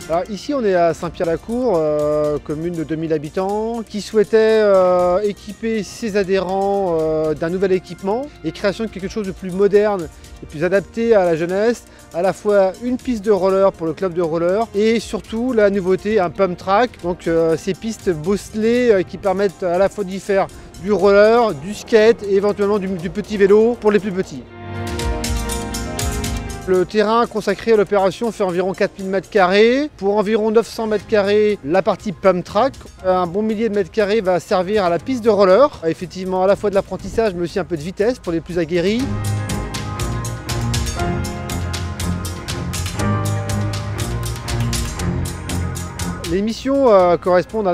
Alors ici on est à Saint-Pierre-la-Cour, commune de 2000 habitants, qui souhaitait équiper ses adhérents d'un nouvel équipement et création de quelque chose de plus moderne et plus adapté à la jeunesse, à la fois une piste de roller pour le club de roller et surtout la nouveauté, un pump track, donc ces pistes bosselées qui permettent à la fois d'y faire du roller, du skate et éventuellement du petit vélo pour les plus petits. Le terrain consacré à l'opération fait environ 4000 m². Pour environ 900 m², la partie pump track. Un bon millier de m² va servir à la piste de roller. Effectivement, à la fois de l'apprentissage, mais aussi un peu de vitesse pour les plus aguerris. Les missions correspondent à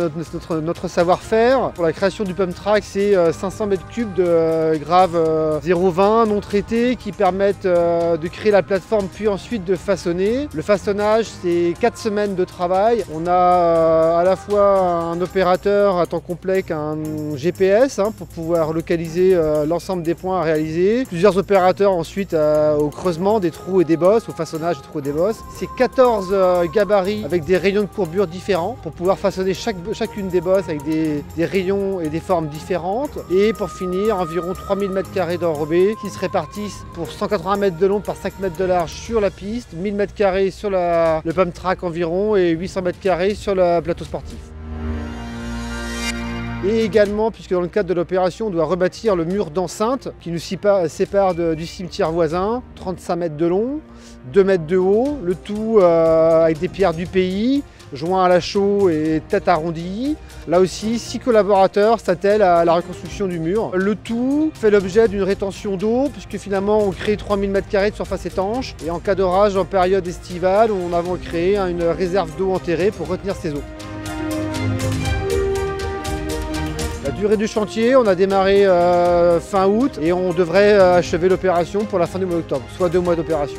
notre savoir-faire. Pour la création du pump track, c'est 500 m³ de grave 0,20 non traité qui permettent de créer la plateforme puis ensuite de façonner. Le façonnage, c'est 4 semaines de travail. On a à la fois un opérateur à temps complet qu'un GPS pour pouvoir localiser l'ensemble des points à réaliser. Plusieurs opérateurs ensuite au creusement des trous et des bosses, au façonnage des trous et des bosses. C'est 14 gabarits avec des rayons de courbure différents pour pouvoir façonner chacune des bosses avec des rayons et des formes différentes. Et pour finir, environ 3000 m² d'enrobés qui se répartissent pour 180 mètres de long par 5 mètres de large sur la piste, 1000 m² sur le pump track environ et 800 m² sur le plateau sportif. Et également, puisque dans le cadre de l'opération, on doit rebâtir le mur d'enceinte qui nous sépare du cimetière voisin, 35 mètres de long, 2 mètres de haut, le tout avec des pierres du pays, joints à la chaux et tête arrondie. Là aussi, 6 collaborateurs s'attellent à la reconstruction du mur. Le tout fait l'objet d'une rétention d'eau, puisque finalement on crée 3000 m² de surface étanche. Et en cas d'orage en période estivale, on a créé une réserve d'eau enterrée pour retenir ces eaux. La durée du chantier, on a démarré fin août et on devrait achever l'opération pour la fin du mois d'octobre, soit 2 mois d'opération.